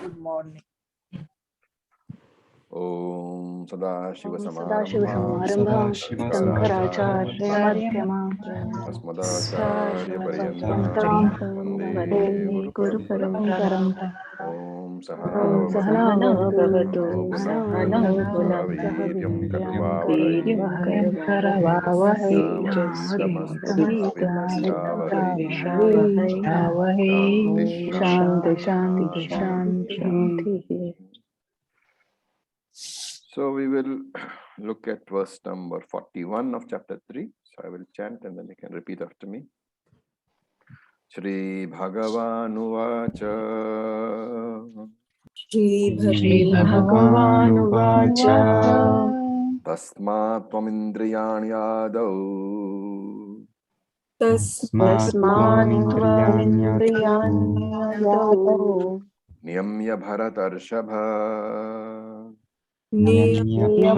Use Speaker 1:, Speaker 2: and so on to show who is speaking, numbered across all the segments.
Speaker 1: Good morning.
Speaker 2: Om
Speaker 3: Sadashiva
Speaker 2: Sadashiva
Speaker 3: Shankaracharya Madhyamam
Speaker 2: Asmadacharya
Speaker 3: Paryantam Vande Guru Paramparam
Speaker 2: Om
Speaker 3: Om Sahana Bhavatu Sahana
Speaker 2: Sahaviryam
Speaker 3: Viryam Karavavahe Shanti Shanti Shanti.
Speaker 2: So we will look at verse number 41 of chapter 3. So I will chant and then you can repeat after me. Shri Bhagavanu Vacha
Speaker 3: Shri Bhagavanu Vacha
Speaker 2: Tasmat Tvamindriyani Adau
Speaker 3: Tasmanitvamindriyanyadau
Speaker 2: Niyamya Bharatarshava
Speaker 3: Niyamya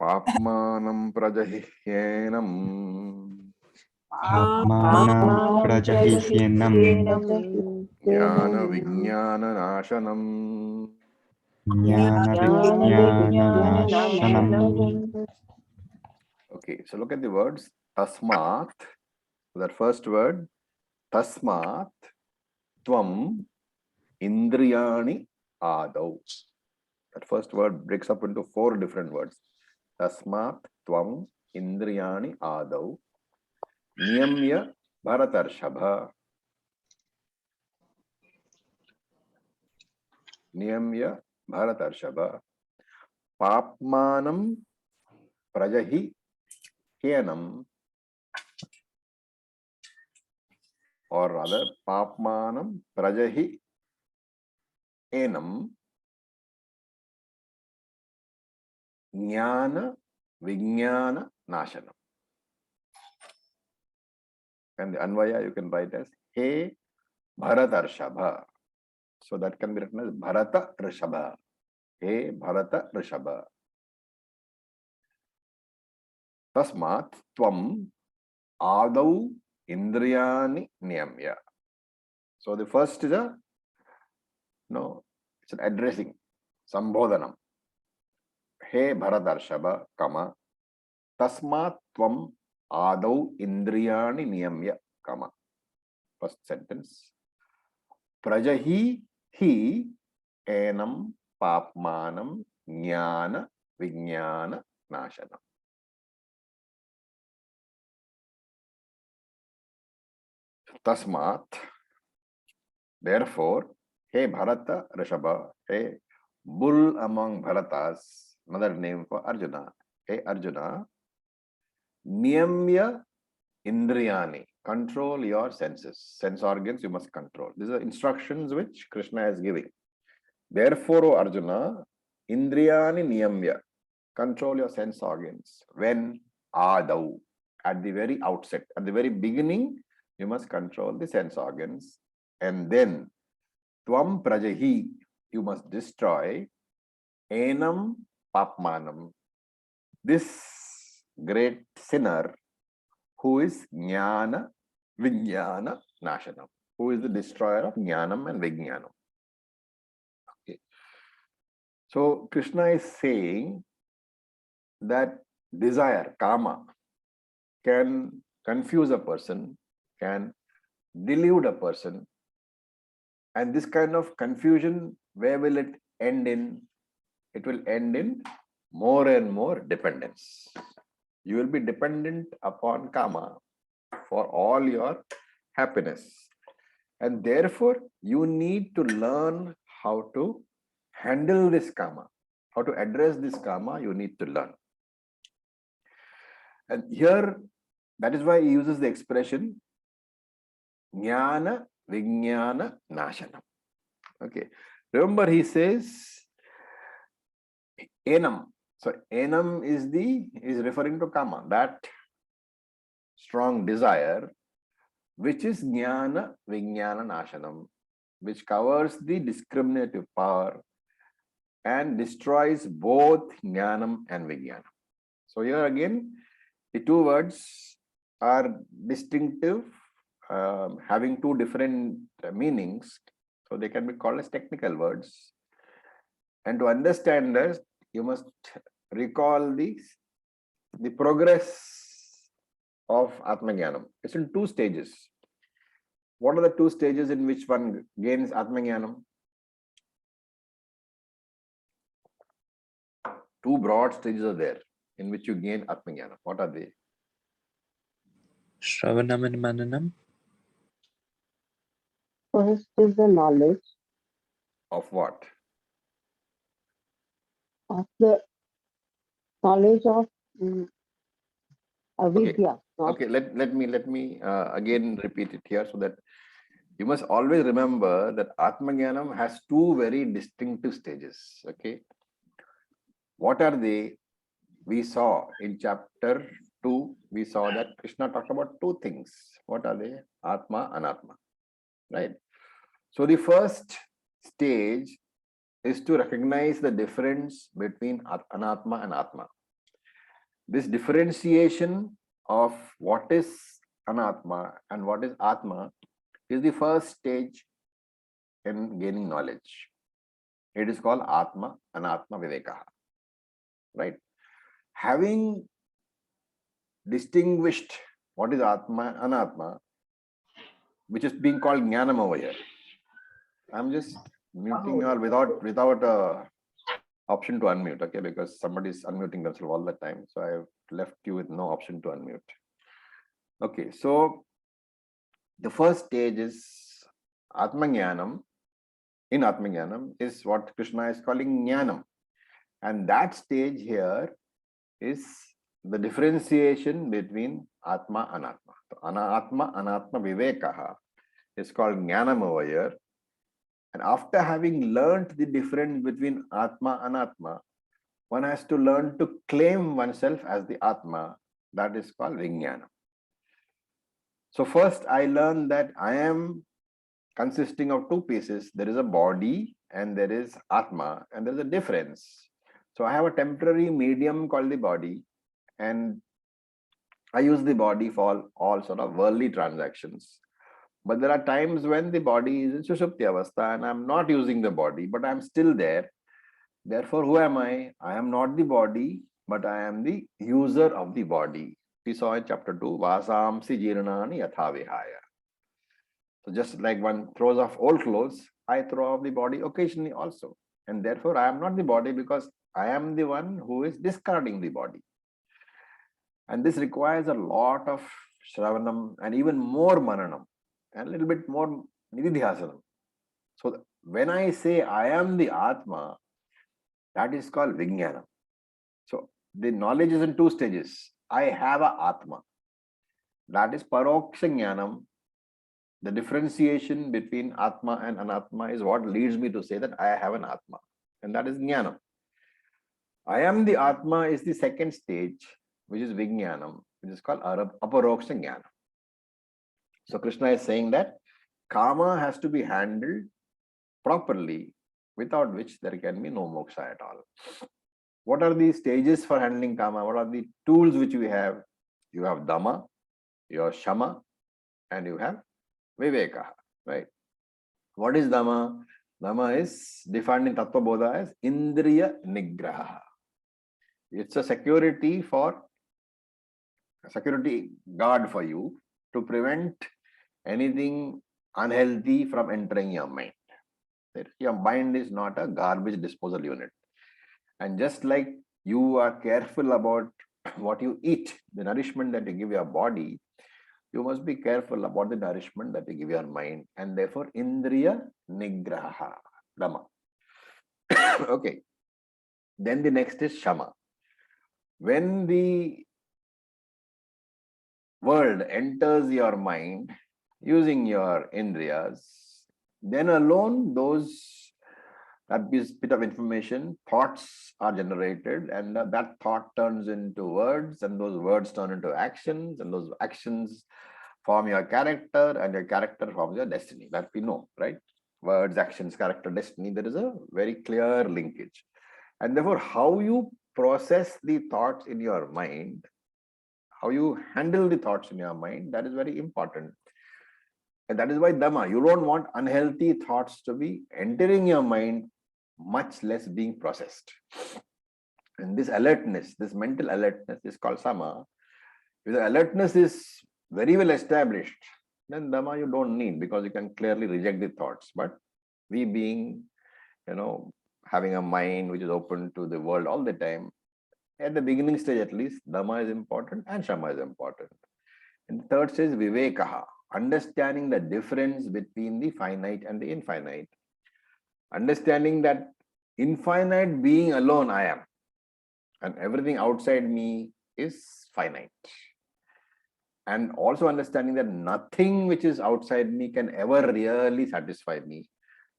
Speaker 2: Papmanam Prajahihyenam Jnana Vijnana Nashanam. Okay, so look at the words. Tasmat, that first word, Tasmat Tvam Indriyani Adau. That first word breaks up into 4 different words. Tasmat Tvam Indriyani Adau Niyamya Bharatarshava. Niyamya Bharatarshava. Papmanam Prajahi Hyenam, or rather Papmanam Prajahi Enam Jnana Vijnana Nashanam. And the Anvaya you can write as He Bharatarshava. So that can be written as Bharata Rishabha. He Bharata Rishabha. Tasmat Tvam Adau Indriyani Niyamya. So the first is it's an addressing, Sambodhanam. He Bharatarshava, comma, Tasmat Tvam Adau Indriyani Niyamya, comma. First sentence. Prajahi hi enam papmanam jnana vijnana nashanam. Tasmat, therefore, He Bharata Rishabha, He bull among Bharatas, another name for Arjuna. Hey Arjuna, Niyamya Indriyani, control your senses. Sense organs you must control. These are instructions which Krishna is giving. Therefore, O Arjuna, Indriyani Niyamya, control your sense organs. When? Adau, at the very outset, at the very beginning, you must control the sense organs. And then, Tvam Prajahi, you must destroy Enam Papmanam, this great sinner who is Jnana Vijnana Nashanam, who is the destroyer of Jnanam and Vijnanam. Okay. So Krishna is saying that desire, kama, can confuse a person, can delude a person. And this kind of confusion, where will it end in? It will end in more and more dependence. You will be dependent upon kama for all your happiness. And therefore, you need to learn how to handle this kama, how to address this kama, you need to learn. And here, that is why he uses the expression Jnana Vijnana Nashanam. Okay. Remember, he says Enam. So Enam is referring to kama, that strong desire, which is Jnana Vijnana Nashanam, which covers the discriminative power and destroys both Jnanam and Vijnanam. So here again, the 2 words are distinctive, having 2 different meanings. So they can be called as technical words. And to understand this, you must recall the progress of Atmajnanam. It's in 2 stages. What are the 2 stages in which one gains Atmajnanam? 2 broad stages are there in which you gain Atmajnanam. What are they?
Speaker 1: Shravanam and Mananam.
Speaker 3: First is the knowledge
Speaker 2: Of what?
Speaker 3: of the knowledge of avidya.
Speaker 2: Okay, let me again repeat it here so that you must always remember that Atmajnanam has 2 very distinctive stages. Okay. What are they? We saw in chapter 2, we saw that Krishna talked about 2 things. What are they? Atma, Anatma. Right? So the first stage is to recognize the difference between Anatma and Atma. This differentiation of what is Anatma and what is Atma is the first stage in gaining knowledge. It is called Atma, Anatma Viveka. Right? Having distinguished what is Atma, Anatma, which is being called Jnanam over here. I'm just muting you all without option to unmute, okay? Because somebody is unmuting themselves all the time. So I have left you with no option to unmute. Okay, so the first stage is Atmajnanam. In Atmajnanam is what Krishna is calling Jnanam. And that stage here is the differentiation between Atma and Anatma. So Atma, Anatma Vivekaha is called Jnanam over here. And after having learnt the difference between Atma and Anatma, one has to learn to claim oneself as the Atma. That is called Vijnanam. So first I learned that I am consisting of 2 pieces. There is a body and there is Atma, and there is a difference. So I have a temporary medium called the body, and I use the body for all sort of worldly transactions. But there are times when the body is in Sushupti Avastha and I'm not using the body, but I'm still there. Therefore, who am I? I am not the body, but I am the user of the body. We saw in chapter 2, Vasamsi Jirnani Yathavihaya. So just like one throws off old clothes, I throw off the body occasionally also. And therefore, I am not the body because I am the one who is discarding the body. And this requires a lot of Shravanam and even more Mananam and a little bit more Nididhyasanam. So when I say I am the Atma, that is called Vijnanam. So the knowledge is in 2 stages. I have a Atma. That is Paroksha Jnanam. The differentiation between Atma and Anatma is what leads me to say that I have an Atma. And that is Jnanam. I am the Atma is the second stage, which is Vijnanam, which is called Aparoksha Jnanam. So Krishna is saying that Kama has to be handled properly, without which there can be no moksha at all. What are the stages for handling Kama? What are the tools which we have? You have Dhamma, you have Shama, and you have Viveka, right? What is Dhamma? Dhamma is defined in Tattva Bodha as Indriya Nigraha. It's a security guard for you to prevent anything unhealthy from entering your mind. Your mind is not a garbage disposal unit. And just like you are careful about what you eat, the nourishment that you give your body, you must be careful about the nourishment that you give your mind. And therefore, Indriya Nigraha, Dhamma. Okay. Then the next is Shama. When the world enters your mind using your Indriyas, then alone that bit of information, thoughts are generated, and that thought turns into words, and those words turn into actions, and those actions form your character, and your character forms your destiny. That we know, right? Words, actions, character, destiny, there is a very clear linkage. And therefore, how you process the thoughts in your mind, how you handle the thoughts in your mind, that is very important. And that is why Dhamma, you don't want unhealthy thoughts to be entering your mind, much less being processed. And this alertness, this mental alertness is called Sama. If the alertness is very well established, then Dhamma you don't need, because you can clearly reject the thoughts. But we being, having a mind which is open to the world all the time, at the beginning stage at least, Dhamma is important and Shama is important. And the third stage is Vivekaha, understanding the difference between the finite and the infinite. Understanding that infinite being alone I am, and everything outside me is finite. And also understanding that nothing which is outside me can ever really satisfy me.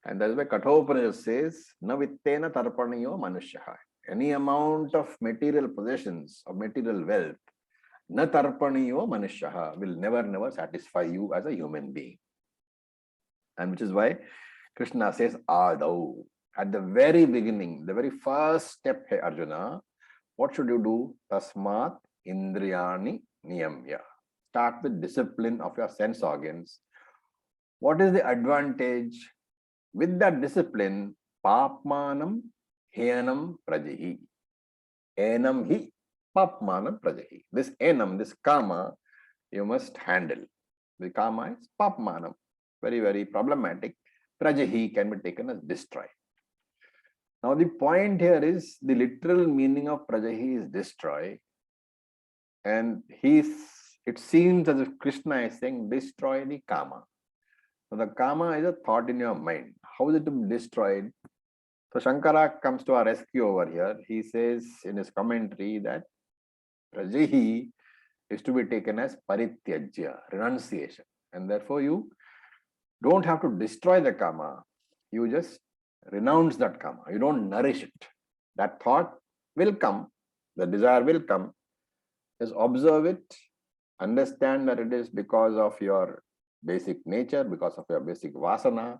Speaker 2: And that's why Kathopanishad says, Na vittena tarpaniyo manushyaha. Any amount of material possessions, of material wealth, na tarpaniyo manushyaha, will never satisfy you as a human being. And which is why Krishna says, Adau. At the very beginning, the very first step, hey Arjuna, what should you do? Tasmat indriyani niyamya. Start with discipline of your sense organs. What is the advantage? With that discipline, papmanam henam prajahi. Enam hi papmanam prajahi. This enam, this kama, you must handle. The kama is papmanam. Very problematic. Prajahi can be taken as destroy. Now the point here is, the literal meaning of prajahi is destroy. And it seems as if Krishna is saying destroy the kama. So the kama is a thought in your mind. How is it to be destroyed? So Shankara comes to our rescue over here. He says in his commentary that prajahi is to be taken as parityajya, renunciation. And therefore you don't have to destroy the kama. You just renounce that kama. You don't nourish it. That thought will come. The desire will come. Just observe it. Understand that it is because of your basic nature, because of your basic vasana.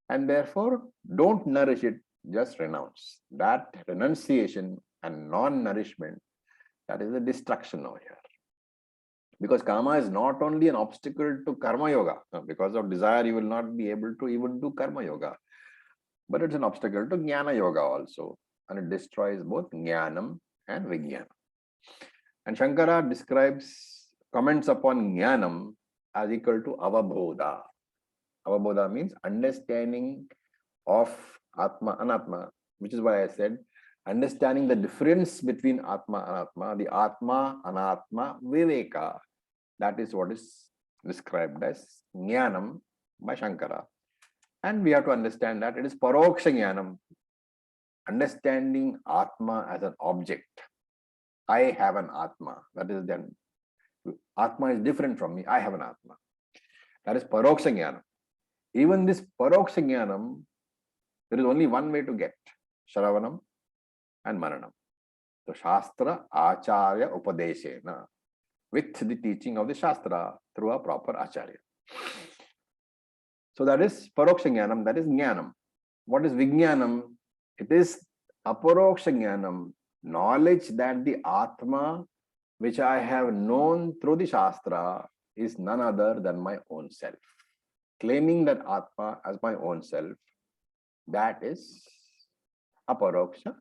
Speaker 2: And therefore, don't nourish it. Just renounce. That renunciation and non-nourishment, that is the destruction over here. Because karma is not only an obstacle to karma yoga. Because of desire, you will not be able to even do karma yoga. But it's an obstacle to jnana yoga also. And it destroys both jnanam and vijnanam. And Shankara comments upon jnanam as equal to avabodha. Avabodha means understanding of atma, anatma, which is why I said understanding the difference between atma, anatma, the atma, anatma, viveka. That is what is described as jnanam by Shankara. And we have to understand that it is paroksha jnanam, understanding atma as an object. I have an atma. That is then, atma is different from me. I have an atma. That is paroksha jnanam. Even this paroksha jnanam, there is only one way to get: Shravanam and Maranam. So Shastra Acharya Upadeshena, with the teaching of the Shastra through a proper Acharya. So that is paroksha jnanam, that is jnanam. What is vijnanam? It is aparoksha jnanam, knowledge that the Atma which I have known through the Shastra is none other than my own self. Claiming that Atma as my own self, that is aparoksha.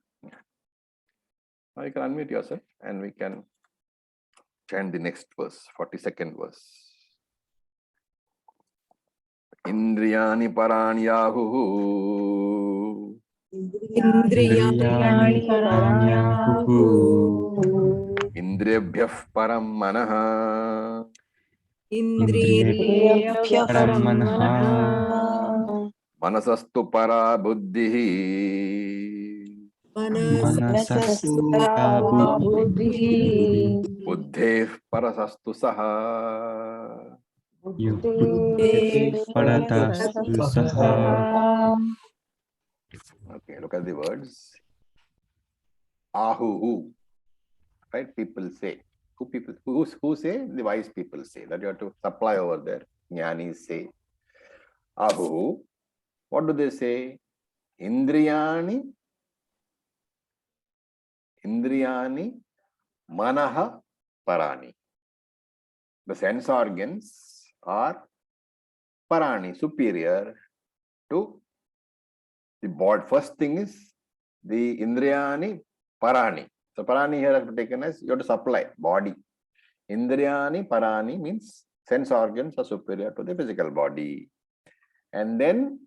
Speaker 2: Now you can unmute yourself and we can chant the next verse, 42nd verse. Indriyani paranyahu.
Speaker 1: Indriyani paranyahu.
Speaker 2: Indriyabhyah param manaha.
Speaker 1: Indriyabhyah param manaha.
Speaker 2: Manasastu para buddhihi.
Speaker 1: Manasastu para buddhihi.
Speaker 2: Buddheh parasastu saha.
Speaker 1: Buddheh parasastu saha.
Speaker 2: Okay, look at the words. Ahuhu. Right? People say. Who say? The wise people say. That you have to supply over there. Jnanis say. Ahuhu. What do they say? Indriyani manaha parani. The sense organs are parani, superior to the body. First thing is the indriyani parani. So parani here has been taken as you have to supply body. Indriyani parani means sense organs are superior to the physical body. And then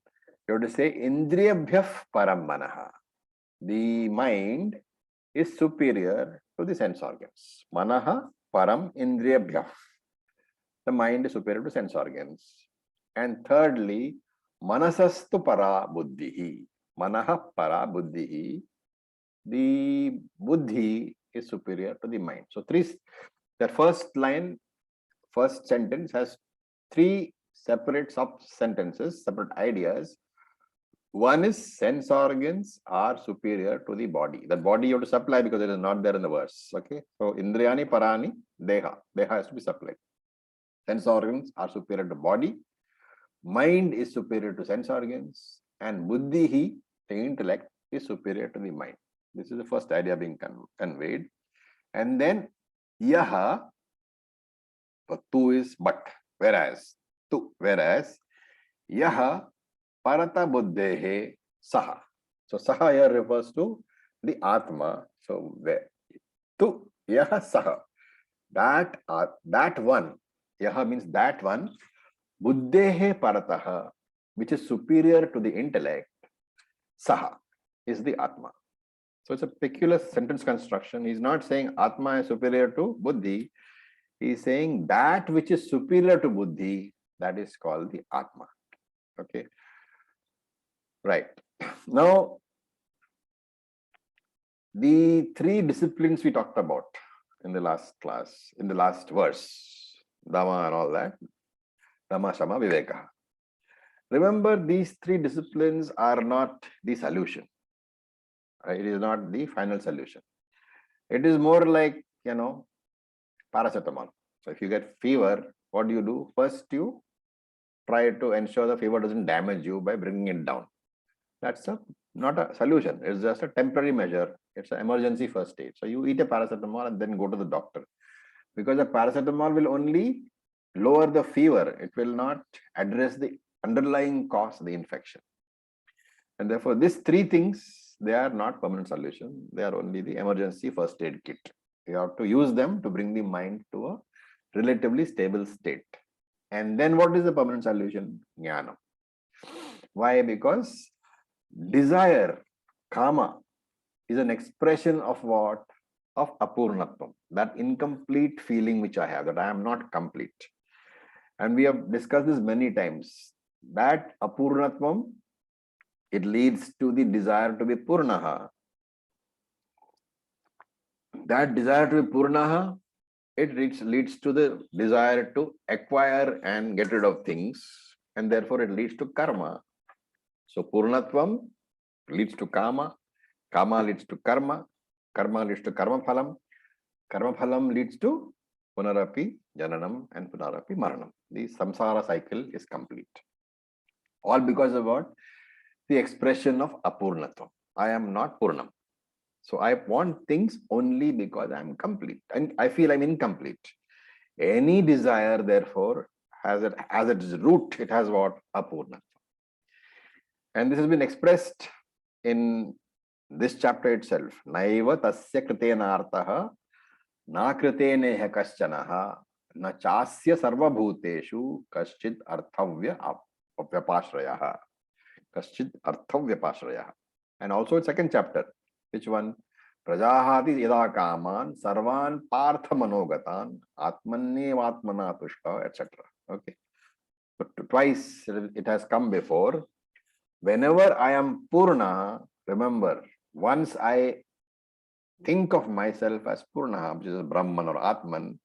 Speaker 2: you have to say indriyabhyah param manaha. The mind is superior to the sense organs. Manaha param indriyabhyah. The mind is superior to sense organs. And thirdly, manasastu para buddhihi. Manaha para buddhihi. The buddhi is superior to the mind. So the first line, first sentence has three separate sub-sentences, separate ideas. One is sense organs are superior to the body. That body you have to supply because it is not there in the verse. Okay. So indriyani parani deha. Deha has to be supplied. Sense organs are superior to body. Mind is superior to sense organs. And buddhihi, the intellect, is superior to the mind. This is the first idea being conveyed. And then yaha, tu is but, whereas yaha parata buddhehe saha. So saha here refers to the atma. So where tu yaha saha, that one, yaha means that one, buddhehe parataha, which is superior to the intellect, saha is the atma. So it's a peculiar sentence construction. He's not saying atma is superior to buddhi. He's saying that which is superior to buddhi, that is called the atma. Okay. Right. Now, the three disciplines we talked about in the last class, in the last verse, Dhamma and all that, Dhamma, Shama, Viveka. Remember, these three disciplines are not the solution. It is not the final solution. It is more like, paracetamol. So if you get fever, what do? First, you try to ensure the fever doesn't damage you by bringing it down. That's not a solution. It's just a temporary measure. It's an emergency first aid. So you eat a paracetamol and then go to the doctor. Because the paracetamol will only lower the fever. It will not address the underlying cause of the infection. And therefore, these three things, they are not permanent solution. They are only the emergency first aid kit. You have to use them to bring the mind to a relatively stable state. And then what is the permanent solution? Jnana. Why? Because desire, kama, is an expression of what? Of apurnatvam, that incomplete feeling which I have, that I am not complete. And we have discussed this many times. That apurnatvam, it leads to the desire to be purnaha. That desire to be purnaha, it leads to the desire to acquire and get rid of things. And therefore it leads to karma. So purnatvam leads to kama. Kama leads to karma. Karma leads to karma phalam. Karma phalam leads to punarapi jananam and punarapi maranam. The samsara cycle is complete. All because of what? The expression of apurnatvam. I am not purnam. So I want things only because I am complete. And I feel I'm incomplete. Any desire, therefore, has it as its root, it has what? Apurnatvam. And this has been expressed in this chapter itself. Naiva tasya kritena artaha na kriteneha kaschanaha na chasya sarva bhuteshu kaschid arthavya vyapashrayaha. Kaschid arthavyapashrayaha. And also in second chapter, which one? Prajahati yada kaman sarvan partha manogatan atmannevatmana tushka, etc. Okay. So twice it has come before. Whenever I am Purna, remember, once I think of myself as Purna, which is Brahman or Atman,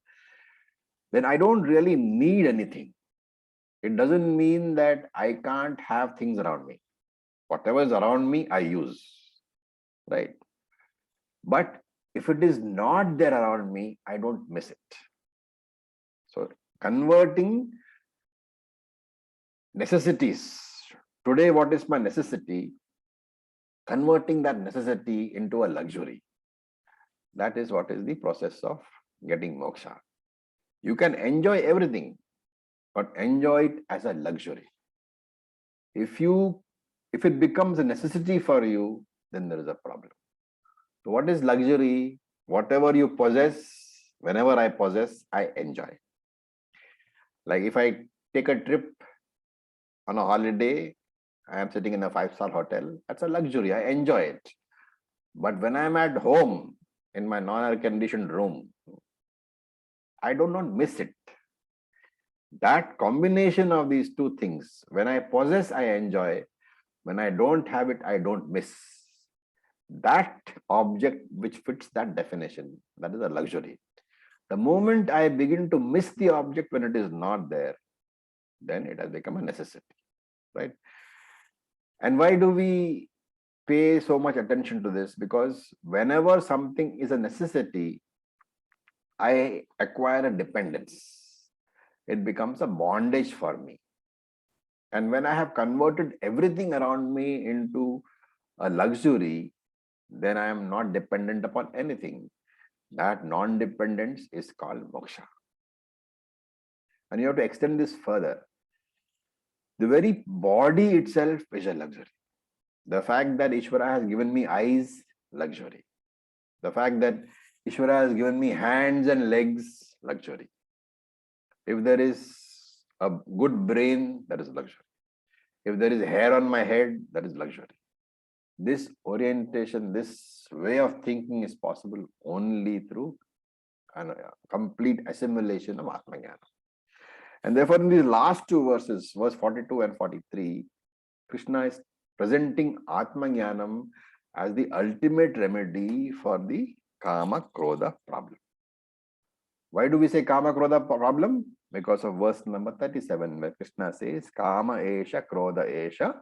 Speaker 2: then I don't really need anything. It doesn't mean that I can't have things around me. Whatever is around me, I use. Right? But if it is not there around me, I don't miss it. So converting necessities. Today, what is my necessity? Converting that necessity into a luxury. That is what is the process of getting moksha. You can enjoy everything, but enjoy it as a luxury. If it becomes a necessity for you, then there is a problem. So what is luxury? Whatever you possess, whenever I possess, I enjoy. Like if I take a trip on a holiday, I am sitting in a 5-star hotel, that's a luxury, I enjoy it. But when I'm at home in my non-air conditioned room, I do not miss it. That combination of these two things, when I possess, I enjoy. When I don't have it, I don't miss. That object which fits that definition, that is a luxury. The moment I begin to miss the object when it is not there, then it has become a necessity, right? And why do we pay so much attention to this? Because whenever something is a necessity, I acquire a dependence. It becomes a bondage for me. And when I have converted everything around me into a luxury, then I am not dependent upon anything. That non-dependence is called moksha. And you have to extend this further. The very body itself is a luxury. The fact that Ishvara has given me eyes, luxury. The fact that Ishvara has given me hands and legs, luxury. If there is a good brain, that is luxury. If there is hair on my head, that is luxury. This orientation, this way of thinking is possible only through a complete assimilation of Atma Jnana. And therefore, in these last two verses, verse 42 and 43, Krishna is presenting Atma Jnanam as the ultimate remedy for the Kama Krodha problem. Why do we say Kama Krodha problem? Because of verse number 37, where Krishna says, Kama Esha Krodha Esha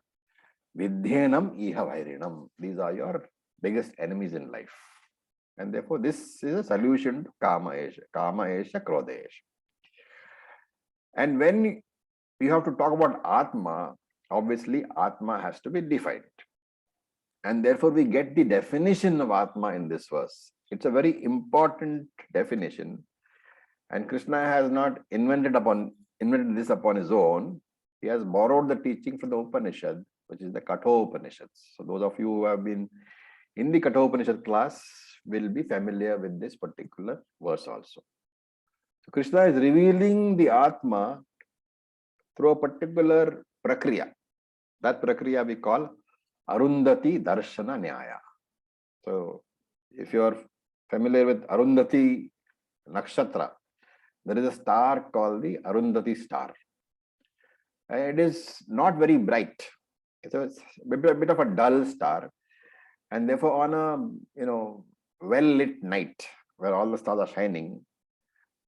Speaker 2: Vidhenam Iha Vairinam. These are your biggest enemies in life. And therefore, this is a solution to Kama Esha Krodha Esha. And when you have to talk about Atma, obviously Atma has to be defined. And therefore, we get the definition of Atma in this verse. It's a very important definition. And Krishna has not invented this upon his own. He has borrowed the teaching from the Upanishad, which is the Kathopanishads. So those of you who have been in the Kathopanishad class will be familiar with this particular verse also. So Krishna is revealing the Atma through a particular prakriya. That prakriya we call Arundhati Darshana Nyaya. So if you are familiar with Arundhati Nakshatra, there is a star called the Arundhati star. It is not very bright. So it's a bit of a dull star. And therefore on a well-lit night where all the stars are shining,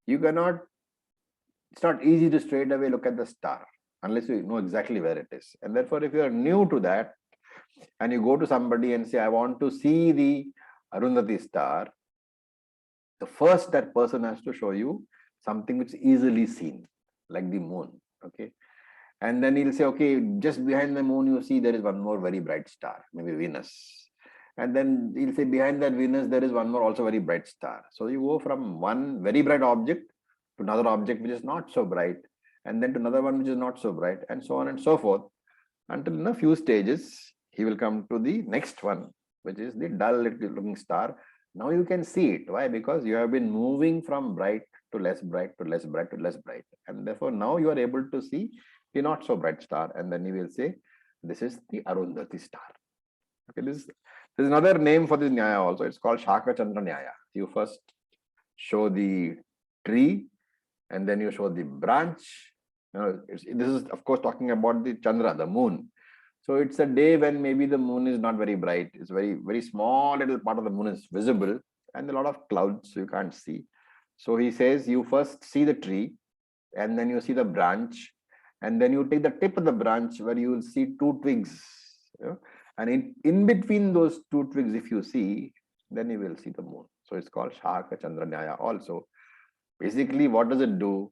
Speaker 2: it's not easy to straight away look at the star unless you know exactly where it is. And therefore, if you are new to that and you go to somebody and say, I want to see the Arundhati star, the first that person has to show you something which is easily seen, like the moon. Okay. And then he'll say, okay, just behind the moon, you see there is one more very bright star, maybe Venus. And then he'll say behind that Venus, there is one more also very bright star. So you go from one very bright object to another object which is not so bright, and then to another one which is not so bright, and so on and so forth, until in a few stages, he will come to the next one, which is the dull looking star. Now you can see it. Why? Because you have been moving from bright to less bright to less bright to less bright. And therefore now you are able to see the not so bright star. And then you will say, this is the Arundhati star. Okay, there's another name for this Nyaya also. It's called Shaka Chandra Nyaya. You first show the tree and then you show the branch. This is of course talking about the Chandra, the moon. So it's a day when maybe the moon is not very bright. It's very, very small little part of the moon is visible and a lot of clouds, so you can't see. So he says you first see the tree and then you see the branch and then you take the tip of the branch where you will see two twigs. And in between those two twigs, if you see, then you will see the moon. So it's called Shaka Chandra Nyaya also. Basically, what does it do?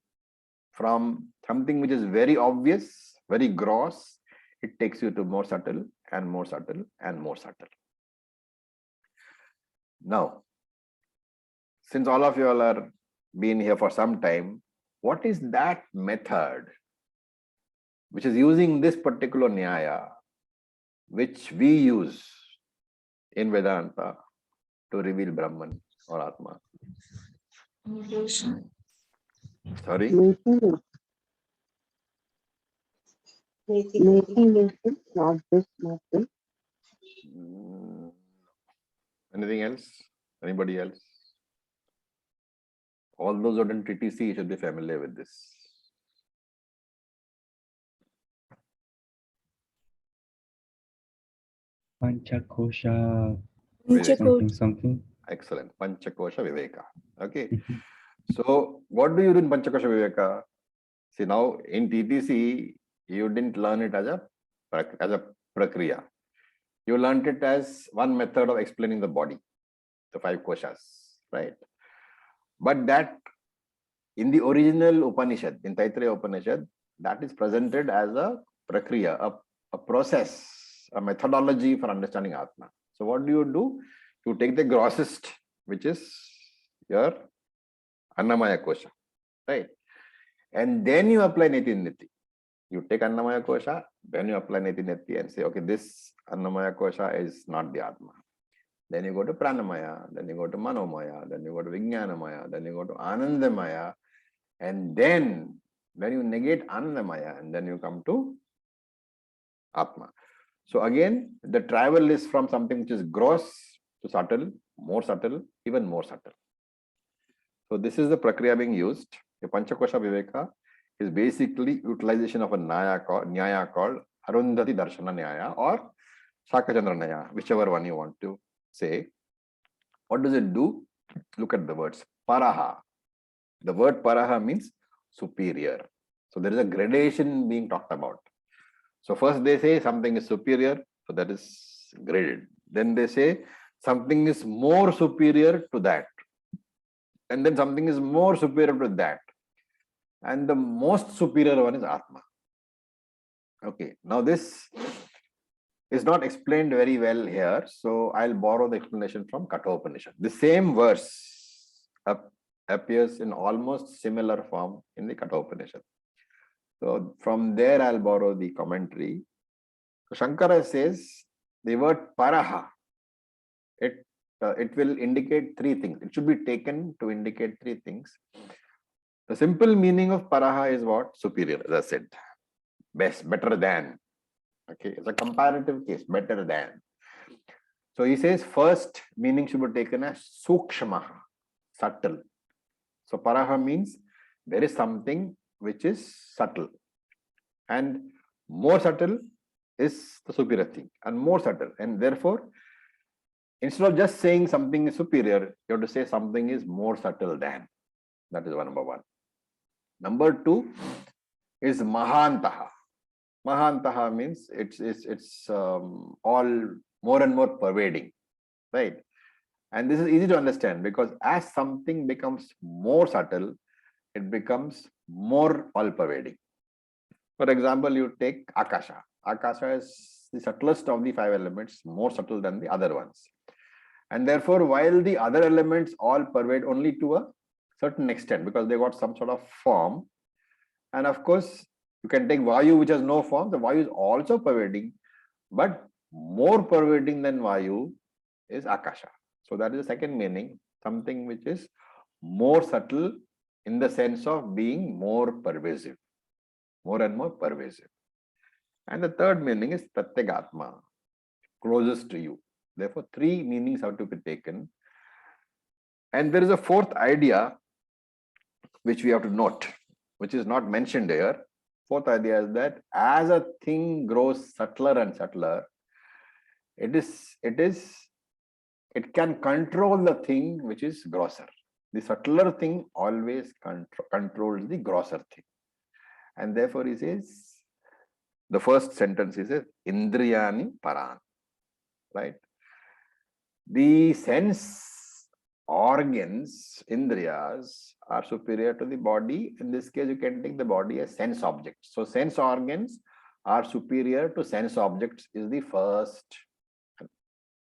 Speaker 2: From something which is very obvious, very gross, it takes you to more subtle and more subtle and more subtle. Now, since all of you all are been here for some time, what is that method which is using this particular Nyaya, which we use in Vedanta to reveal Brahman or Atma. Sorry?
Speaker 3: Making it, not this nothing.
Speaker 2: Anything else? Anybody else? All those who didn't TTC should be familiar with this.
Speaker 1: Panchakosha
Speaker 2: Viveka.
Speaker 1: something.
Speaker 2: Excellent. Panchakosha Viveka. Okay. So what do you do in Panchakosha Viveka? See, now in TTC, you didn't learn it as a prakriya. You learned it as one method of explaining the body, the 5 koshas, right? But that in the original Upanishad, in Taittiriya Upanishad, that is presented as a prakriya, a process, a methodology for understanding Atma. So what do? You take the grossest, which is your Annamaya Kosha, right? And then you apply Neti Niti. You take Annamaya Kosha, then you apply Neti Niti and say, okay, this Annamaya Kosha is not the Atma. Then you go to Pranamaya, then you go to Manomaya, then you go to Vijnanamaya, then you go to Anandamaya, and then when you negate Anandamaya, and then you come to Atma. So again, the travel is from something which is gross to subtle, more subtle, even more subtle. So this is the prakriya being used. The Panchakosha Viveka is basically utilization of a Nyaya called Arundhati Darshana Nyaya or Shakachandra Nyaya, whichever one you want to say. What does it do? Look at the words. Paraha. The word paraha means superior. So there is a gradation being talked about. So first they say something is superior, so that is graded. Then they say something is more superior to that. And then something is more superior to that. And the most superior one is Atma. Okay, now this is not explained very well here. So I'll borrow the explanation from Kathopanishad. The same verse appears in almost similar form in the Kathopanishad. So from there I'll borrow the commentary. So Shankara says the word paraha, it will indicate 3 things. It should be taken to indicate 3 things. The simple meaning of paraha is what? Superior, as I said. Best, better than. Okay, it's a comparative case, better than. So he says first meaning should be taken as sukshmaha, subtle. So paraha means there is something which is subtle. And more subtle is the superior thing, and more subtle. And therefore, instead of just saying something is superior, you have to say something is more subtle than. That is number 1. Number 2 is mahantaha. Mahantaha means it's all more and more pervading, right? And this is easy to understand because as something becomes more subtle, it becomes more all pervading. For example, you take Akasha. Akasha is the subtlest of the 5 elements, more subtle than the other ones. And therefore, while the other elements all pervade only to a certain extent because they got some sort of form. And of course, you can take Vayu, which has no form. The Vayu is also pervading, but more pervading than Vayu is Akasha. So that is the second meaning, something which is more subtle in the sense of being more pervasive, more and more pervasive. And the third meaning is Pratyagatma, closest to you. Therefore, 3 meanings have to be taken. And there is a 4th idea which we have to note, which is not mentioned here. 4th idea is that as a thing grows subtler and subtler, it can control the thing which is grosser. The subtler thing always controls the grosser thing. And therefore he says, the first sentence he says, Indriyani Paran, right? The sense organs, Indriyas, are superior to the body. In this case, you can take the body as sense objects. So sense organs are superior to sense objects is the first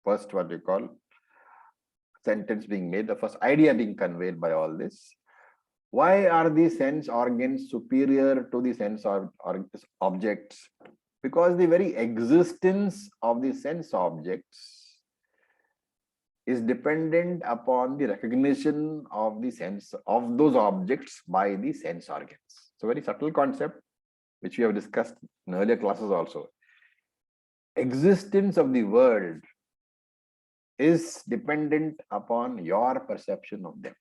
Speaker 2: what you call sentence being made, the first idea being conveyed by all this. Why are the sense organs superior to the sense objects? Because the very existence of the sense objects is dependent upon the recognition of the sense of those objects by the sense organs. It's a very subtle concept which we have discussed in earlier classes also. Existence of the world is dependent upon your perception of them.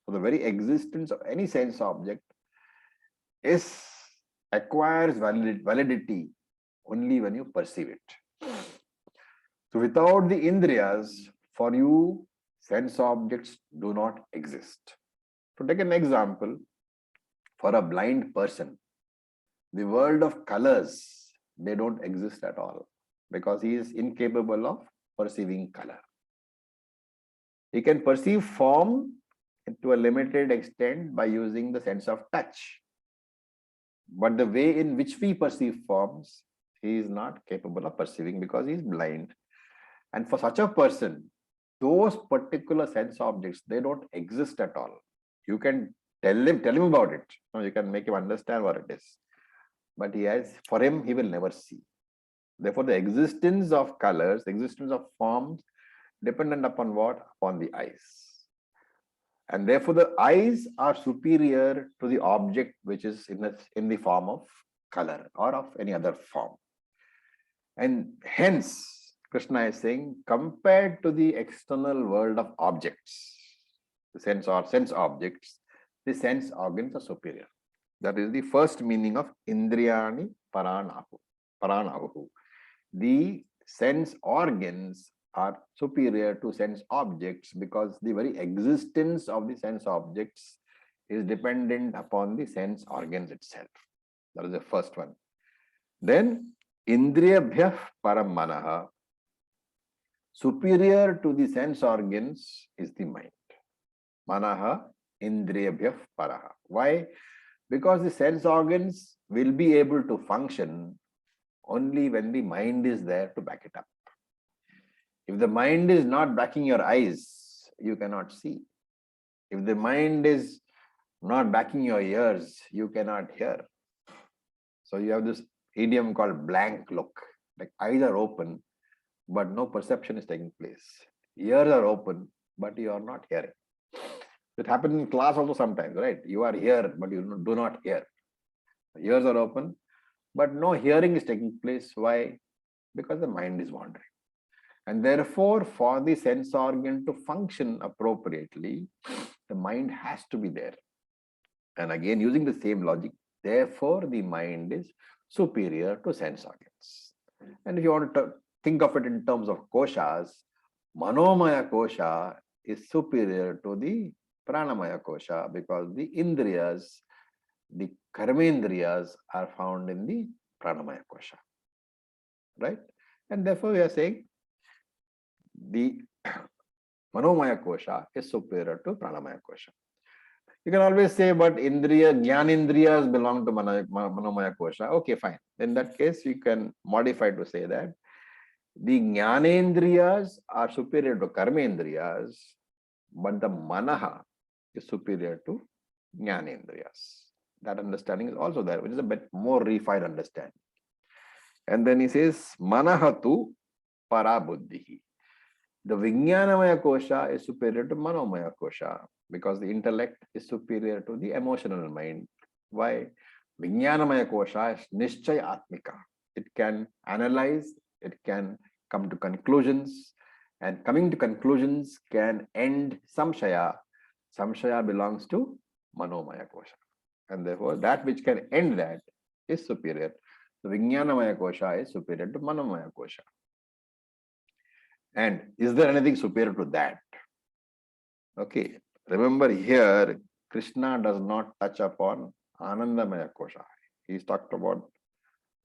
Speaker 2: So the very existence of any sense object acquires validity only when you perceive it. So without the indriyas, for you, sense objects do not exist. To take an example, for a blind person, the world of colors, they don't exist at all because he is incapable of perceiving color. He can perceive form to a limited extent by using the sense of touch. But the way in which we perceive forms, he is not capable of perceiving because he is blind. And for such a person, those particular sense objects, they don't exist at all. You can tell him about it. You can make him understand what it is. But for him, he will never see. Therefore, the existence of colors, the existence of forms, dependent upon what? Upon the eyes. And therefore, the eyes are superior to the object which is in the form of color or of any other form. And hence, Krishna is saying, compared to the external world of objects, the sense objects, the sense organs are superior. That is the first meaning of Indriyani Paranahu. The sense organs are superior to sense objects because the very existence of the sense objects is dependent upon the sense organs itself. That is the first one. Then, Indriyabhyah Paramanaha. Superior to the sense organs is the mind. Manaha Indriyabhyah Paraha. Why? Because the sense organs will be able to function only when the mind is there to back it up. If the mind is not backing your eyes, you cannot see. If the mind is not backing your ears, you cannot hear. So you have this idiom called blank look. Like eyes are open, but no perception is taking place. Ears are open, but you are not hearing. It happens in class also sometimes, right? You are here, but you do not hear. Ears are open, but no hearing is taking place. Why? Because the mind is wandering. And therefore, for the sense organ to function appropriately, the mind has to be there. And again, using the same logic, therefore, the mind is superior to sense organs. And if you want to think of it in terms of koshas, Manomaya kosha is superior to the Pranamaya kosha because the indriyas, the karmendriyas are found in the Pranamaya kosha. Right? And therefore, we are saying the Manomaya kosha is superior to Pranamaya kosha. You can always say, but Jnanendriyas belong to Manomaya kosha. Okay, fine. In that case, you can modify to say that the Jnanendriyas are superior to Karmendriyas, but the Manaha is superior to Jnanendriyas. That understanding is also there, which is a bit more refined understanding. And then he says, Manahatu Parabuddhihi. The Vijnanamaya kosha is superior to Manomaya kosha because the intellect is superior to the emotional mind. Why? Vijnanamaya kosha is Nishchaya Atmika. It can analyze, it can come to conclusions, and coming to conclusions can end samshaya. Samshaya belongs to Manomaya kosha. And therefore, that which can end that is superior. The Vijnanamaya kosha is superior to Manomaya kosha. And is there anything superior to that? Okay, remember here, Krishna does not touch upon Anandamaya kosha. He's talked about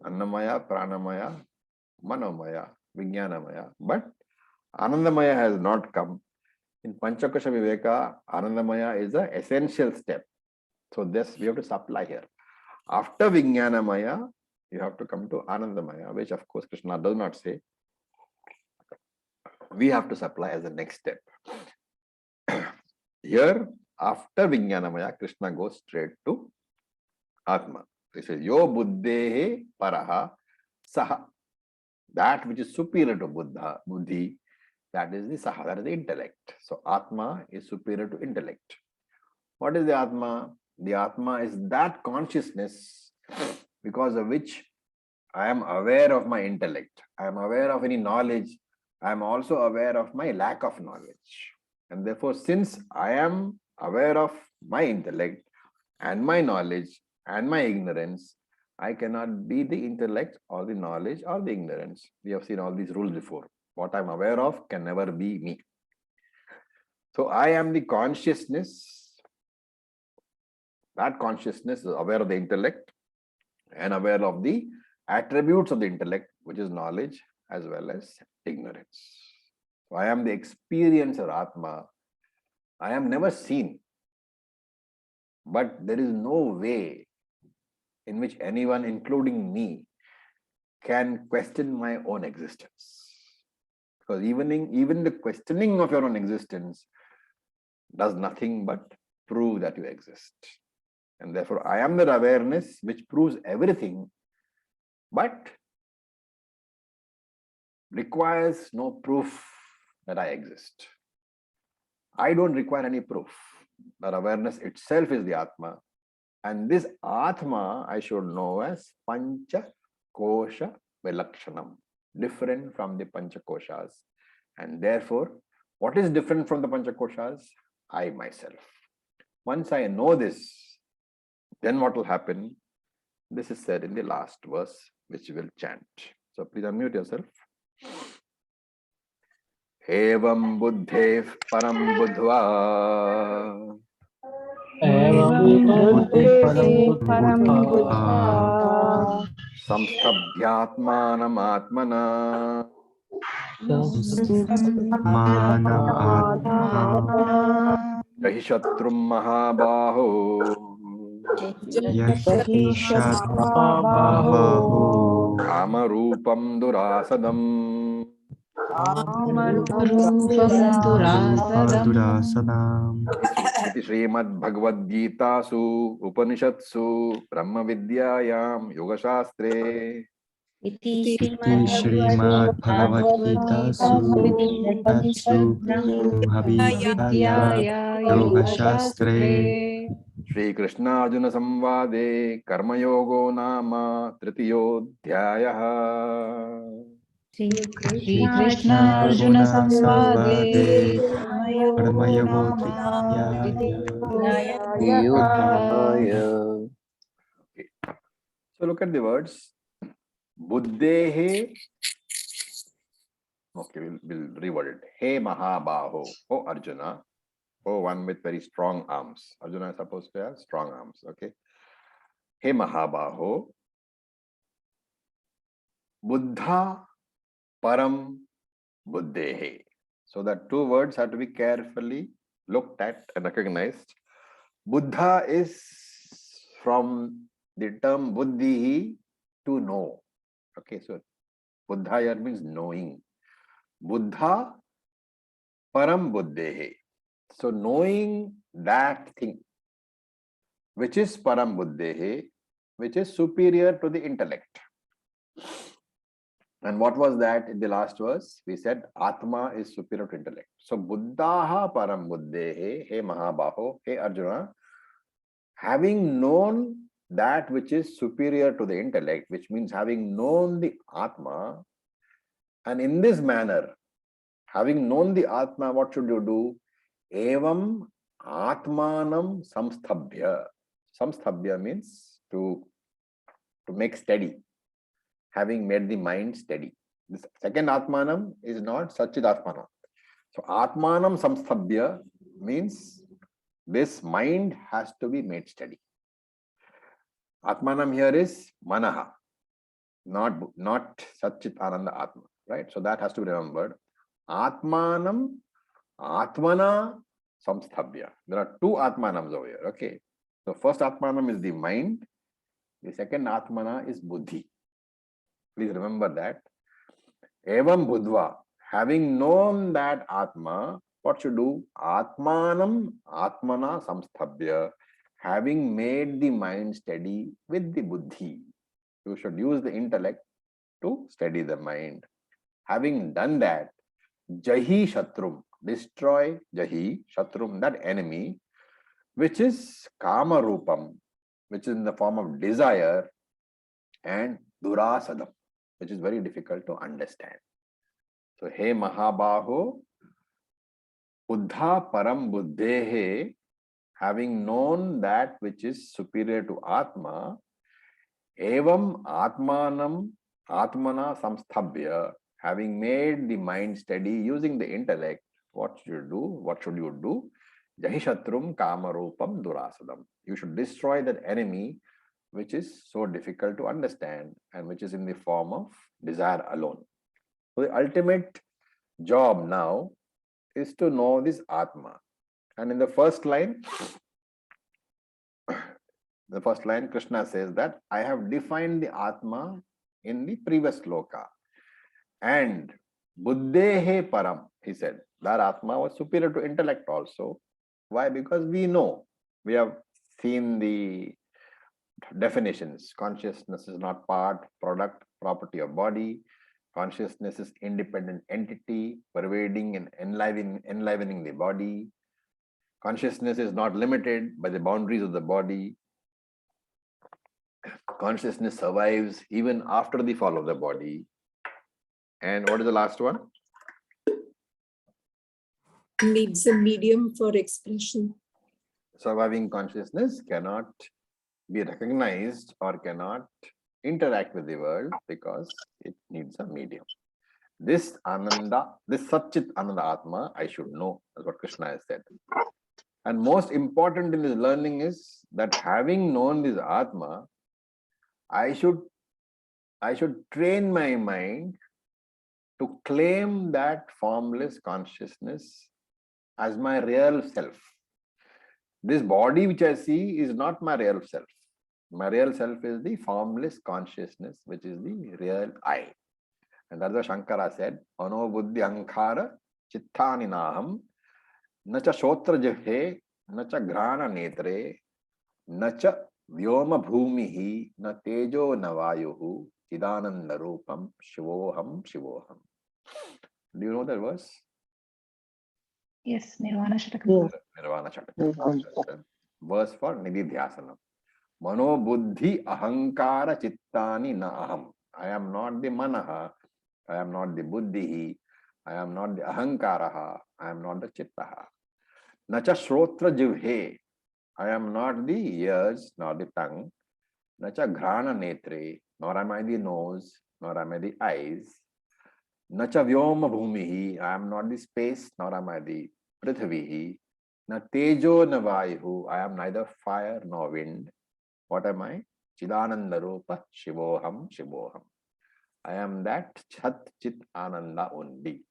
Speaker 2: Annamaya, Pranamaya, Manomaya, Vijnanamaya. But Anandamaya has not come. In Panchakosha Viveka, Anandamaya is the essential step. So this we have to supply here. After Vijnanamaya, you have to come to Anandamaya, which of course Krishna does not say. We have to supply as the next step. Here, After Vijnanamaya, Krishna goes straight to Atma. He says, Yo buddhehe paraha saha. That which is superior to buddhi, that is the saha, that is the intellect. So Atma is superior to intellect. What is the Atma? The Atma is that consciousness because of which I am aware of my intellect. I am aware of any knowledge. I am also aware of my lack of knowledge. And therefore, since I am aware of my intellect and my knowledge and my ignorance, I cannot be the intellect or the knowledge or the ignorance. We have seen all these rules before. What I'm aware of can never be me. So I am the consciousness. That consciousness is aware of the intellect and aware of the attributes of the intellect, which is knowledge as well as ignorance. So I am the experiencer Atma. I am never seen. But there is no way in which anyone, including me, can question my own existence. Because even the questioning of your own existence does nothing but prove that you exist. And therefore, I am that awareness which proves everything, but requires no proof that I exist. I don't require any proof. That awareness itself is the Atma. And this Atma I should know as Pancha Kosha Vilakshanam, different from the Pancha Koshas. And therefore, what is different from the Pancha Koshas? I myself. Once I know this, then what will happen? This is said in the last verse, which we will chant. So please unmute yourself. Evam buddhev param buddhva
Speaker 3: Param Buddha
Speaker 2: samstabhyatmanam atmana
Speaker 1: Manam Atma
Speaker 2: jahi shatrum mahabaho
Speaker 1: Yashishat Mahabaho
Speaker 2: kama rupam durasadam
Speaker 4: Rupam Durasadam
Speaker 1: Durasadam
Speaker 2: Iti Srimad Bhagavad Geeta su Upanishatsu Brahma Vidyayam Yoga Shastre
Speaker 4: Iti
Speaker 1: Iti Srimad Bhagavad Geeta Su Brahmavidyaya
Speaker 4: Vidyaya
Speaker 1: Yoga
Speaker 4: Yoga
Speaker 1: Shastre
Speaker 4: Shastre
Speaker 2: Shri Krishna Arjuna Samvade Karma Yogo Nama Tritiyodhyaya
Speaker 4: Shri Krishna
Speaker 1: Krishna
Speaker 4: Arjuna
Speaker 1: Arjuna
Speaker 4: Samvade
Speaker 1: Samvade Karma Yoga
Speaker 3: योगाय
Speaker 2: So look at the words Buddhehe. Okay, we'll reword it. He Mahabaho. Oh Arjuna. Oh, one with very strong arms. Arjuna is supposed to have strong arms. Okay. He Mahabaho. Buddha Param Buddhehe. So that two words have to be carefully looked at and recognized. Buddha is from the term buddhihi, to know. Okay, so Buddha here means knowing. Buddha Param Buddhehe. So knowing that thing, which is Param Buddhehe, which is superior to the intellect. And what was that in the last verse? We said Atma is superior to intellect. So Buddhaha Param Buddhehe, He Mahabaho, He Arjuna, having known that which is superior to the intellect, which means having known the Atma, and in this manner, having known the Atma, what should you do? Evam Atmanam Samsthabhya. Samsthabhya means to make steady. Having made the mind steady. This second Atmanam is not Satchid Atmanam. So Atmanam Samsthabhya means this mind has to be made steady. Atmanam here is Manaha, not Satchit Ananda Atma, right? So that has to be remembered. Atmanam, Atmana Samsthabhya. There are two Atmanams over here, okay? So first Atmanam is the mind. The second Atmana is Buddhi. Please remember that. Evam Buddhva, having known that Atma, what should do? Atmanam atmana samsthabhya, having made the mind steady with the buddhi. You should use the intellect to steady the mind. Having done that, jahi shatrum, destroy jahi shatrum, that enemy, which is kama rupam, which is in the form of desire, and durasadam, which is very difficult to understand. So, he Mahabaho, Buddha param buddhehe, having known that which is superior to Atma, evam atmanam atmana samsthabhya, having made the mind steady using the intellect, what should you do? What should you do? Jahishatrum kamarupam durasadam. You should destroy that enemy which is so difficult to understand and which is in the form of desire alone. So the ultimate job now is to know this Atma. And in the first line, Krishna says that I have defined the Atma in the previous sloka. And Buddhehe Param, he said, that Atma was superior to intellect also. Why? Because we know, we have seen the definitions. Consciousness is not part, product, property of body. Consciousness is independent entity, pervading and enlivening the body. Consciousness is not limited by the boundaries of the body. Consciousness survives even after the fall of the body. And what is the last one?
Speaker 5: Needs a medium for expression.
Speaker 2: Surviving consciousness cannot be recognized or cannot interact with the world because it needs a medium. This Ananda, this Satchit Ananda Atma, I should know, is what Krishna has said. And most important in this learning is that having known this Atma, I should train my mind to claim that formless consciousness as my real self. This body which I see is not my real self. My real self is the formless consciousness, which is the real I. And that's what Shankara said, Mano buddhi ankara chittani naham, nacha shotra jivhe, nacha grana netre, nacha vyoma bhumihi, na tejo navayuhu, chidananda rupam, shivoham, shivoham. Do you know that verse?
Speaker 4: Yes, Nirvana Shataka.
Speaker 2: Nirvana Shataka. Verse for Nididhyasanam. Mano buddhi ahankara chittani na aham. I am not the manaha, I am not the buddhi, I am not the ahankaraha, I am not the chittaha. Nacha shrotra jivhe, I am not the ears, nor the tongue. Nacha grana netre, nor am I the nose, nor am I the eyes. Nacha vyoma bhumihi, I am not the space, nor am I the prithvihi. Na tejo na vayuhu, I am neither fire nor wind. What am I? Chidananda Rupa Shivoham Shivoham. I am that Chat Chit Ananda only.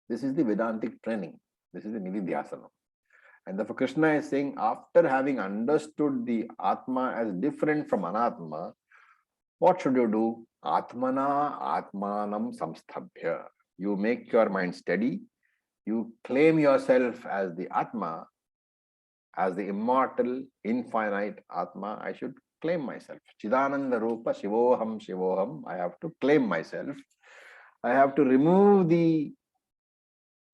Speaker 2: This is the Vedantic training. This is the Nididhyasana. And therefore Krishna is saying, after having understood the Atma as different from Anatma, what should you do? Atmana Atmanam Samsthabhya. You make your mind steady. You claim yourself as the Atma, as the immortal, infinite Atma. I should claim myself. Chidananda Rupa Shivoham Shivoham. I have to claim myself. I have to remove the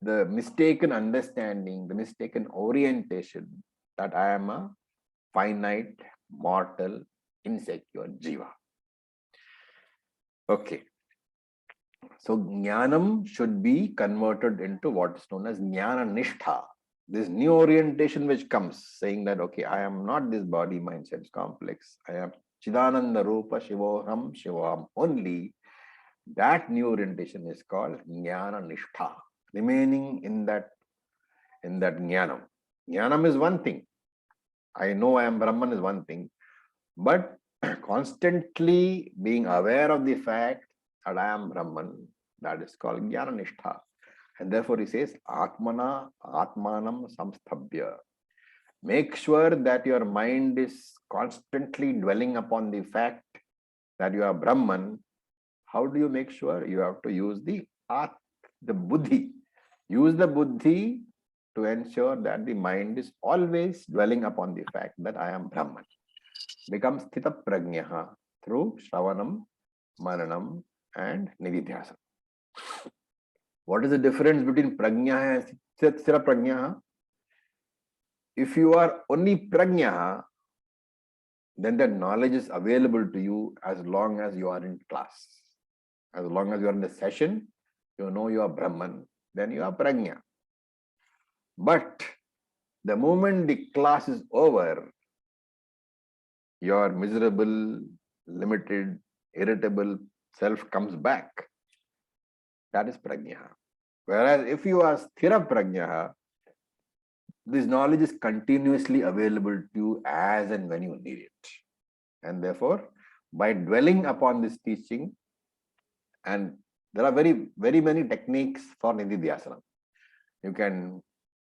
Speaker 2: mistaken understanding, the mistaken orientation that I am a finite, mortal, insecure Jiva. Okay. So Jnanam should be converted into what is known as Jnana Nishtha. This new orientation which comes saying that, okay, I am not this body, mind, sense complex. I am Chidananda Rupa Shivoham Shivoham only. That new orientation is called Jnana Nishtha. Remaining in that Jnanam. Jnanam is one thing. I know I am Brahman is one thing. But constantly being aware of the fact that I am Brahman, that is called Jnana Nishtha. And therefore he says, Atmana Atmanam Samsthabhya. Make sure that your mind is constantly dwelling upon the fact that you are Brahman. How do you make sure? You have to use the buddhi. Use the buddhi to ensure that the mind is always dwelling upon the fact that I am Brahman. Becomes Sthita Prajnaha through Shravanam, Mananam, and Nididhyasana. What is the difference between Prajnaha and Sthira Prajnaha? If you are only Prajnaha, then that knowledge is available to you as long as you are in class. As long as you are in the session, you know you are Brahman, then you are Prajna. But the moment the class is over, your miserable, limited, irritable self comes back. That is Prajna. Whereas if you are Sthira Prajna, this knowledge is continuously available to you as and when you need it. And therefore, by dwelling upon this teaching, and there are very many techniques for Nididhyasana. You can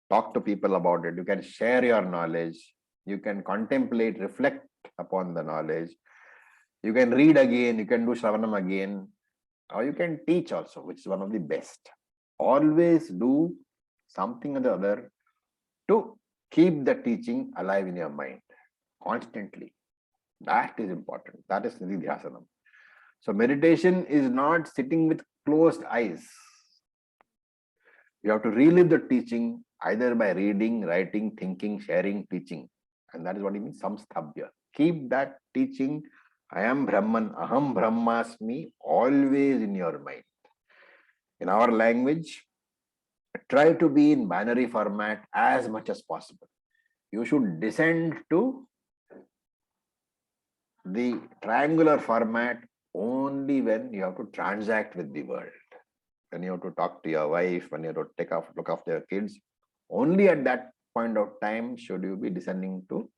Speaker 2: talk to people about it. You can share your knowledge. You can contemplate, reflect upon the knowledge. You can read again. You can do Shravanam again. Or you can teach also, which is one of the best. Always do something or the other to keep the teaching alive in your mind constantly. That is important. That is Nididhyasanam. So meditation is not sitting with closed eyes. You have to relive the teaching either by reading, writing, thinking, sharing, teaching. And that is what it means, samsthabhya. Keep that teaching, I am Brahman, aham brahmasmi, always in your mind. In our language, try to be in binary format as much as possible. You should descend to the triangular format only when you have to transact with the world. When you have to talk to your wife, when you have to look after your kids, only at that point of time should you be descending to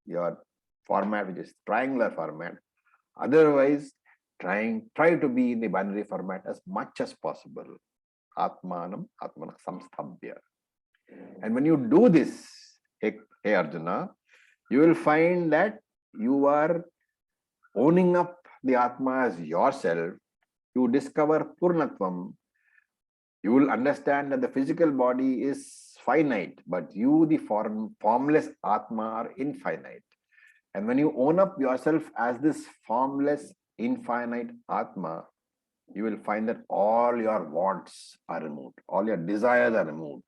Speaker 2: your format, which is triangular format. Otherwise, try to be in the binary format as much as possible. Atmanam, Atmanam samsthabhya. And when you do this, hey Arjuna, you will find that you are owning up the Atma as yourself. You discover Purnatvam. You will understand that the physical body is finite, but you, the formless Atma, are infinite. And when you own up yourself as this formless, infinite Atma, you will find that all your wants are removed, all your desires are removed.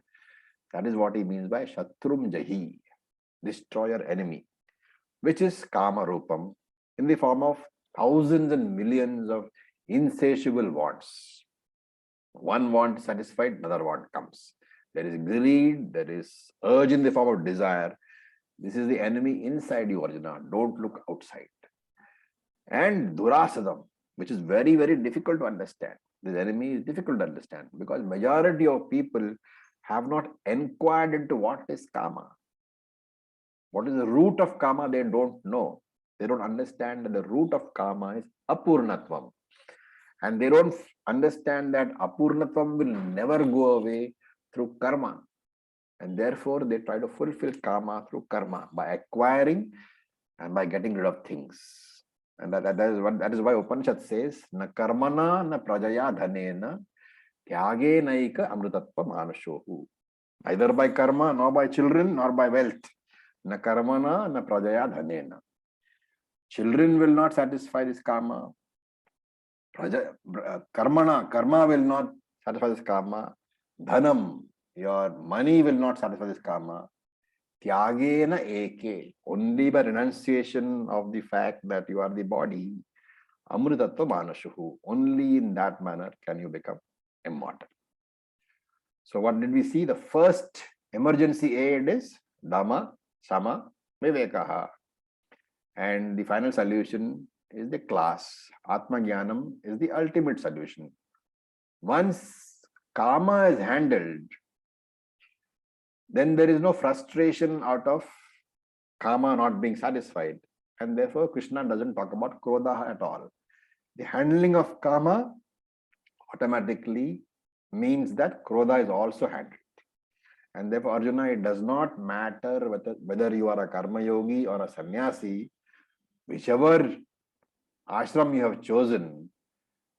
Speaker 2: That is what he means by Shatrum Jahi, destroy your enemy, which is Kama Rupam, in the form of thousands and millions of insatiable wants. One want satisfied, another want comes. There is greed, there is urge in the form of desire. This is the enemy inside you, Arjuna. Don't look outside. And Durasadam, which is very difficult to understand. This enemy is difficult to understand because majority of people have not inquired into what is Kama. What is the root of Kama, they don't know. They don't understand that the root of Kama is Apurnatvam. And they don't understand that Apurnatvam will never go away through karma. And therefore, they try to fulfill Kama through karma by acquiring and by getting rid of things. And that is why Upanishad says, na karmana na prajaya dhanena tyage naika amrutatva manashohu. Either by karma, nor by children, nor by wealth. Na karmana na prajaya dhanena. Children will not satisfy this karma. Karma will not satisfy this karma. Dhanam, your money will not satisfy this karma. Tyagena eke, only by renunciation of the fact that you are the body. Amrutatva manashuhu, only in that manner can you become immortal. So what did we see? The first emergency aid is Dhamma, Sama, Vivekaha. And the final solution is the class. Atma Jnanam is the ultimate solution. Once karma is handled, then there is no frustration out of karma not being satisfied. And therefore, Krishna doesn't talk about krodha at all. The handling of karma automatically means that krodha is also handled. And therefore, Arjuna, it does not matter whether you are a karma yogi or a sannyasi, whichever ashram you have chosen,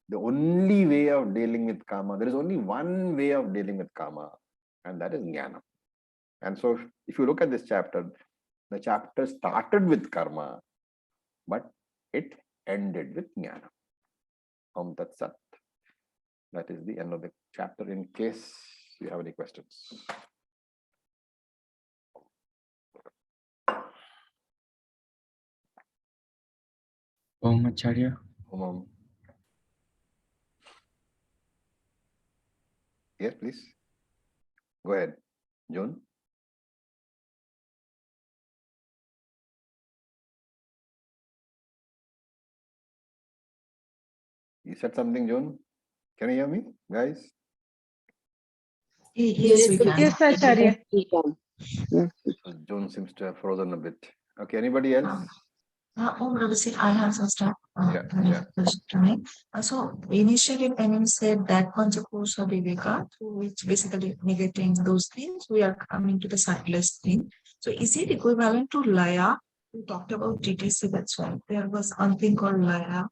Speaker 2: the only way of dealing with karma, there is only one way of dealing with karma, and that is jnana. And so if you look at this chapter, the chapter started with karma, but it ended with jnana. Om Tat Sat. That is the end of the chapter, in case you have any questions.
Speaker 1: Om Acharya.
Speaker 2: Om. Yes, please. Go ahead, June. You said something, June? Can you hear me, guys?
Speaker 3: Yes, we can.
Speaker 4: Yes, Acharya.
Speaker 2: June seems to have frozen a bit. Okay, anybody else?
Speaker 3: Ravi, I have some start.
Speaker 2: Yeah.
Speaker 3: To me. So initially, when you said that Panchakosa Viveka, which basically negating those things, we are coming to the sightless thing. So is it equivalent to Laya? We talked about DTC, that's why there was something called Laya,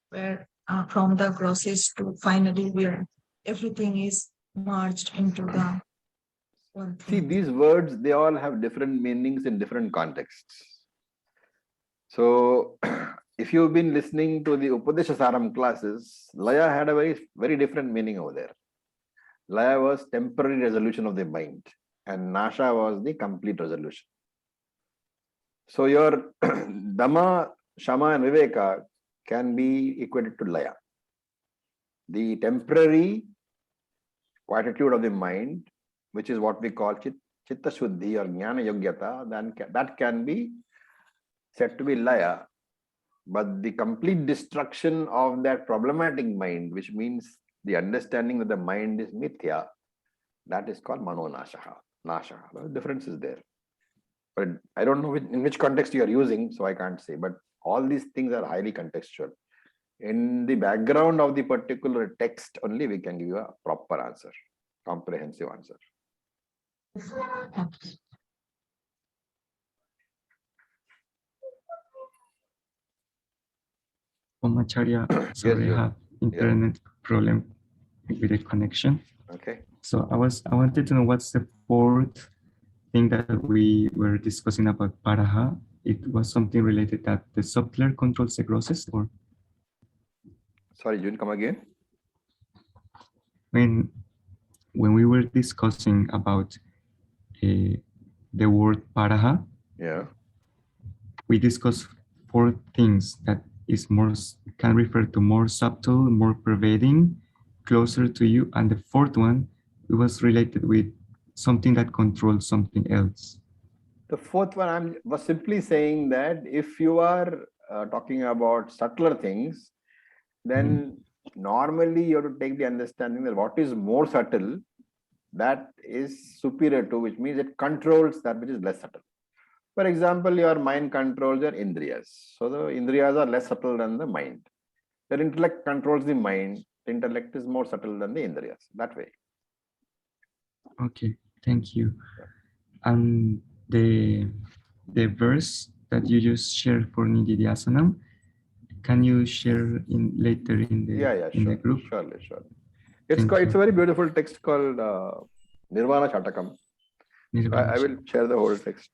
Speaker 3: where from the grosses to finally where everything is merged into the one
Speaker 2: See,
Speaker 3: thing.
Speaker 2: these words, they all have different meanings in different contexts. So, if you've been listening to the Upadeshasaram classes, Laya had a very different meaning over there. Laya was temporary resolution of the mind, and Nasha was the complete resolution. So, your Dhamma, Shama, and Viveka can be equated to Laya. The temporary quietude of the mind, which is what we call Chitta Shuddhi or Jnana Yogyata, then that can be said to be Laya. But the complete destruction of that problematic mind, which means the understanding that the mind is mithya, that is called Mano Nashaha. The difference is there. But I don't know in which context you are using, so I can't say. But all these things are highly contextual. In the background of the particular text only, we can give you a proper answer, comprehensive answer.
Speaker 1: Om Acharya. Sorry,
Speaker 2: Yes,
Speaker 1: I have internet problem with the connection.
Speaker 2: Okay.
Speaker 1: So I wanted to know what's the fourth thing that we were discussing about Paraha. It was something related that the subtler controls the grosses, or
Speaker 2: Sorry, June, come again.
Speaker 1: when we were discussing about the word Paraha,
Speaker 2: Yeah.
Speaker 1: we discussed four things that is more can refer to more subtle, more pervading, closer to you, and the fourth one it was related with something that controls something else.
Speaker 2: The fourth one, I was simply saying that if you are talking about subtler things, then normally you have to take the understanding that what is more subtle, that is superior to, which means it controls that which is less subtle. For example, your mind controls your indriyas. So the indriyas are less subtle than the mind. Your intellect controls the mind. The intellect is more subtle than the indriyas. That way.
Speaker 1: Okay, thank you. And the verse that you just shared for Nididhyasanam, can you share in later in the in
Speaker 2: sure,
Speaker 1: the group?
Speaker 2: Surely. It's a very beautiful text called Nirvana Shatakam. I will share the whole text.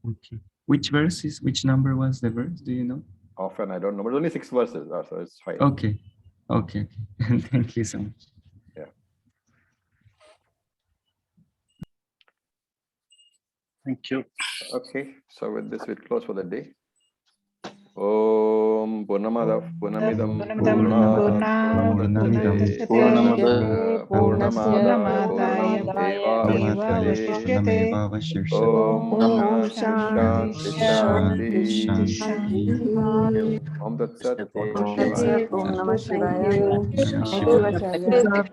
Speaker 1: Okay. Which number was the verse? Do you know?
Speaker 2: Often I don't know, but only 6 verses, so it's fine.
Speaker 1: Okay. Thank you so much.
Speaker 2: Yeah.
Speaker 6: Thank you.
Speaker 2: Okay, so with this we'll close for the day. Om Purnamadav Purnamidam Purnamada Om Shanti. Om Tat Sat. Om Namah Shivaya.
Speaker 3: Thank you.
Speaker 4: Thank you, Acharya.